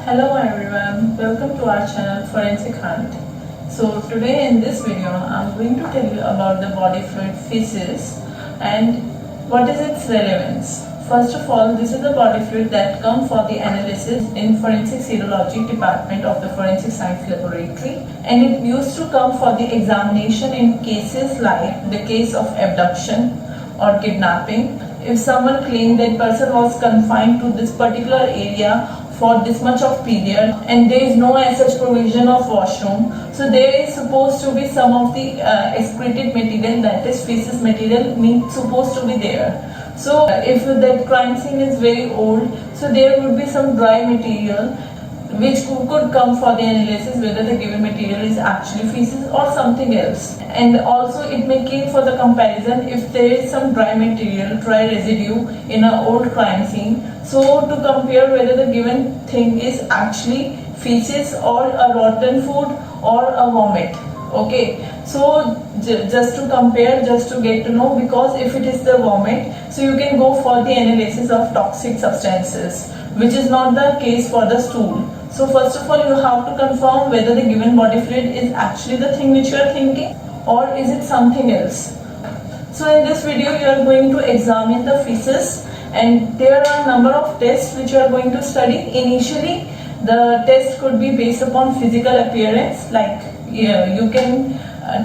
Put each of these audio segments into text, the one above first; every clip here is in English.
Hello everyone, welcome to our channel Forensic Hunt. So today in this video I'm going to tell you about the body fluid feces and what is its relevance. First of all, this is the body fluid that comes for the analysis in Forensic Serology department of the Forensic Science Laboratory, and it used to come for the examination in cases like the case of abduction or kidnapping. If someone claimed that person was confined to this particular area for this much of period and there is no as such provision of washroom, so there is supposed to be some of the excreted material, that is feces material, supposed to be there. So if that crime scene is very old, so there would be some dry material which could come for the analysis whether the given material is actually feces or something else. And also it may came for the comparison if there is some dry material, dry residue in an old crime scene, so to compare whether the given thing is actually feces or a rotten food or a vomit. Okay, so just to compare, just to get to know, because if it is the vomit, so you can go for the analysis of toxic substances, which is not the case for the stool. So first of all, you have to confirm whether the given body fluid is actually the thing which you are thinking or is it something else. So in this video you are going to examine the feces, and there are a number of tests which you are going to study. Initially the test could be based upon physical appearance, like you can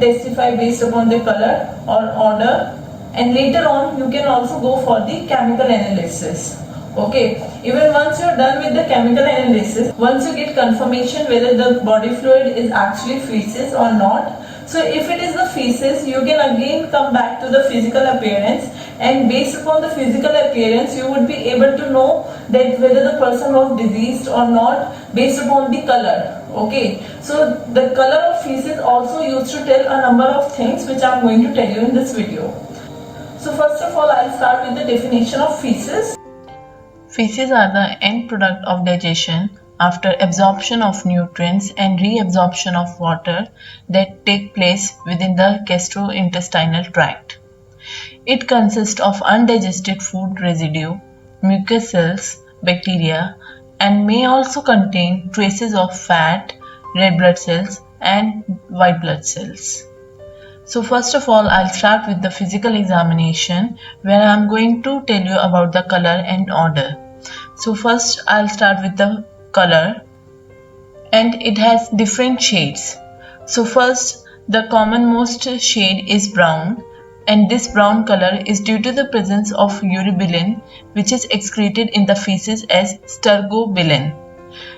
testify based upon the color or odor, and later on you can also go for the chemical analysis. Okay, even once you are done with the chemical analysis, once you get confirmation whether the body fluid is actually feces or not, so if it is the feces, you can again come back to the physical appearance, and based upon the physical appearance you would be able to know that whether the person was diseased or not based upon the color. Okay, so the color of feces also used to tell a number of things which I am going to tell you in this video. So first of all, I will start with the definition of feces. Feces are the end product of digestion after absorption of nutrients and reabsorption of water that take place within the gastrointestinal tract. It consists of undigested food residue, mucus cells, bacteria, and may also contain traces of fat, red blood cells, and white blood cells. So first of all, I'll start with the physical examination, where I'm going to tell you about the color and odor. So first I'll start with the color, and it has different shades. So first, the commonmost shade is brown, and this brown color is due to the presence of urobilin, which is excreted in the feces as stergobilin,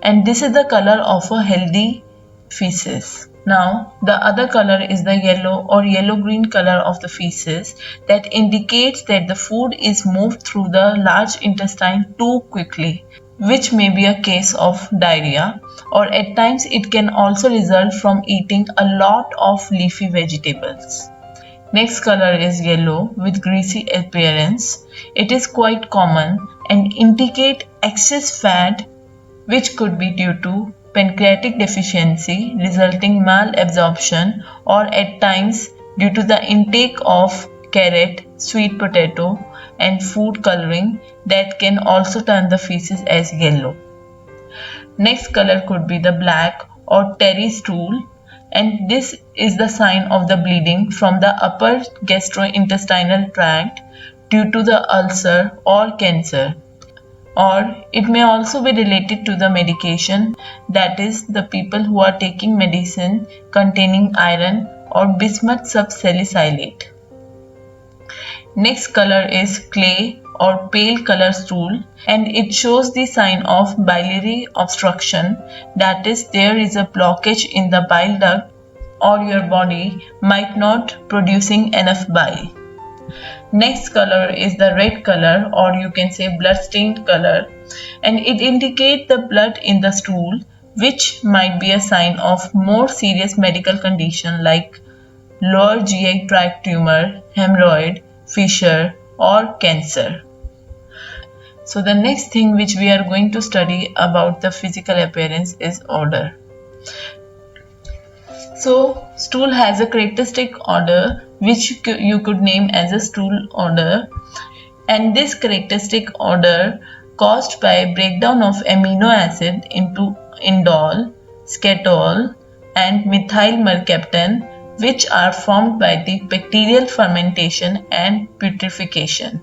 and this is the color of a healthy feces. Now the other color is the yellow or yellow-green color of the feces, that indicates that the food is moved through the large intestine too quickly, which may be a case of diarrhea, or at times it can also result from eating a lot of leafy vegetables. Next color is yellow with greasy appearance. It is quite common and indicate excess fat, which could be due to pancreatic deficiency resulting malabsorption, or at times due to the intake of carrot, sweet potato, and food coloring that can also turn the feces as yellow. Next color could be the black or terry stool, and this is the sign of the bleeding from the upper gastrointestinal tract due to the ulcer or cancer. Or it may also be related to the medication, that is, the people who are taking medicine containing iron or bismuth subsalicylate. Next color is clay or pale color stool, and it shows the sign of biliary obstruction, that is, there is a blockage in the bile duct, or your body might not producing enough bile. Next color is the red color, or you can say blood stained color, and it indicates the blood in the stool, which might be a sign of more serious medical condition like lower GI tract tumor, hemorrhoid, fissure, or cancer. So the next thing which we are going to study about the physical appearance is odor. So stool has a characteristic odor which you could name as a stool odor, and this characteristic odor caused by breakdown of amino acid into indole, skatole, and methyl mercaptan, which are formed by the bacterial fermentation and putrefaction.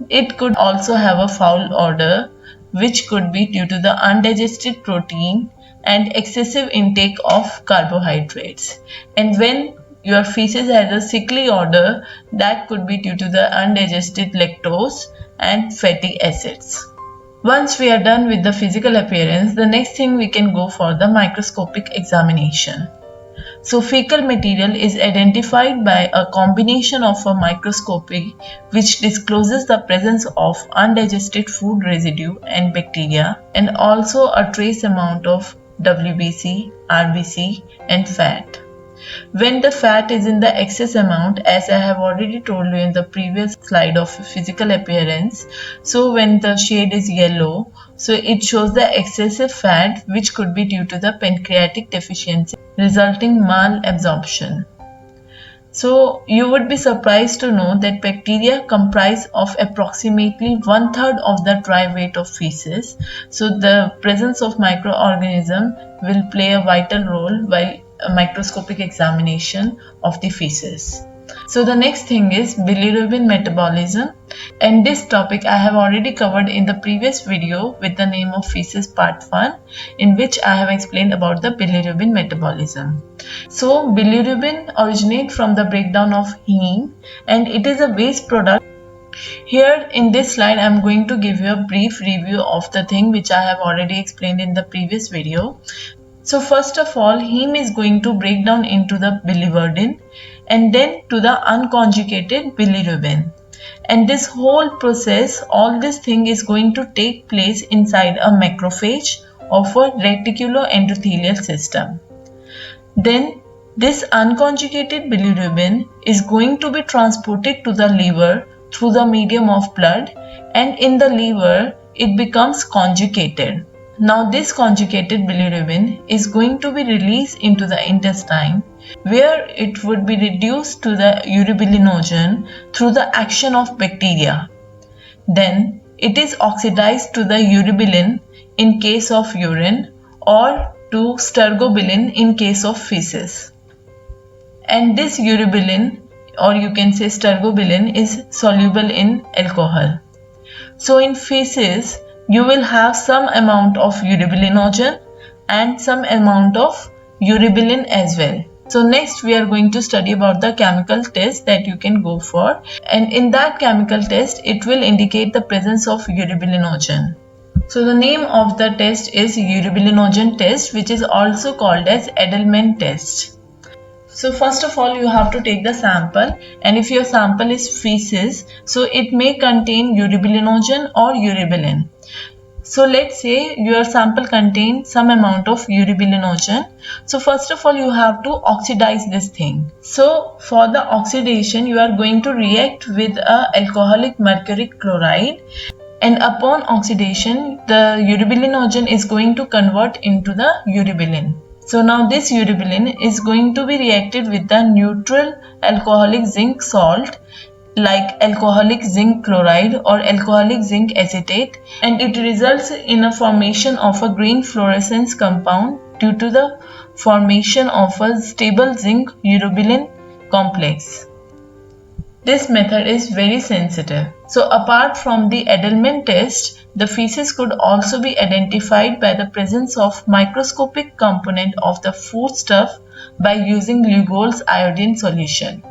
It could also have a foul odor, which could be due to the undigested protein and excessive intake of carbohydrates. And when your feces has a sickly odor, that could be due to the undigested lactose and fatty acids. Once we are done with the physical appearance, the next thing we can go for the microscopic examination. So fecal material is identified by a combination of a microscopy which discloses the presence of undigested food residue and bacteria, and also a trace amount of WBC, RBC and fat. When the fat is in the excess amount, as I have already told you in the previous slide of physical appearance, so when the shade is yellow, so it shows the excessive fat, which could be due to the pancreatic deficiency resulting malabsorption. So you would be surprised to know that bacteria comprise of approximately 1/3 of the dry weight of feces. So the presence of microorganism will play a vital role while a microscopic examination of the feces. So the next thing is bilirubin metabolism, and this topic I have already covered in the previous video with the name of feces part 1, in which I have explained about the bilirubin metabolism. So bilirubin originates from the breakdown of heme, and it is a waste product. Here in this slide I am going to give you a brief review of the thing which I have already explained in the previous video. So first of all, heme is going to break down into the biliverdin and then to the unconjugated bilirubin. And this whole process, all this thing is going to take place inside a macrophage of a reticuloendothelial system. Then this unconjugated bilirubin is going to be transported to the liver through the medium of blood, and in the liver it becomes conjugated. Now this conjugated bilirubin is going to be released into the intestine, where it would be reduced to the urobilinogen through the action of bacteria. Then it is oxidized to the urobilin in case of urine, or to stergobilin in case of feces. And this urobilin, or you can say stergobilin, is soluble in alcohol. So in feces, you will have some amount of urobilinogen and some amount of urobilin as well. So next we are going to study about the chemical test that you can go for, and in that chemical test it will indicate the presence of urobilinogen. So the name of the test is urobilinogen test, which is also called as Edelman test. So first of all, you have to take the sample, and if your sample is feces, so it may contain urobilinogen or urobilin. So let's say your sample contains some amount of urobilinogen. So first of all, you have to oxidize this thing. So for the oxidation, you are going to react with a alcoholic mercuric chloride, and upon oxidation, the urobilinogen is going to convert into the urobilin. So now this urobilin is going to be reacted with the neutral alcoholic zinc salt, like alcoholic zinc chloride or alcoholic zinc acetate, and it results in a formation of a green fluorescence compound due to the formation of a stable zinc urobilin complex. This method is very sensitive. So apart from the Edelman test, the feces could also be identified by the presence of microscopic component of the foodstuff by using Lugol's iodine solution.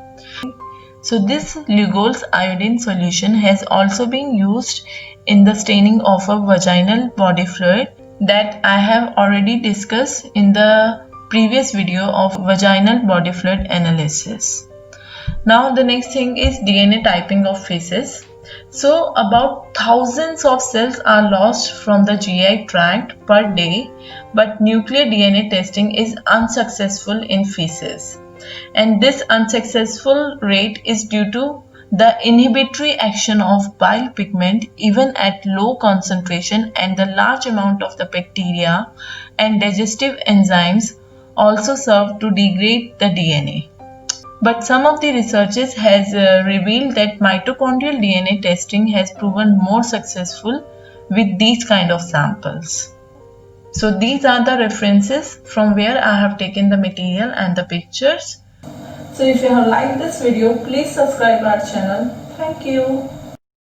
So this Lugol's iodine solution has also been used in the staining of a vaginal body fluid that I have already discussed in the previous video of vaginal body fluid analysis. Now the next thing is DNA typing of feces. So about thousands of cells are lost from the GI tract per day, but nuclear DNA testing is unsuccessful in feces. And this unsuccessful rate is due to the inhibitory action of bile pigment even at low concentration, and the large amount of the bacteria and digestive enzymes also serve to degrade the DNA. But some of the researches has revealed that mitochondrial DNA testing has proven more successful with these kind of samples. So these are the references from where I have taken the material and the pictures. So if you have liked this video, please subscribe our channel. Thank you.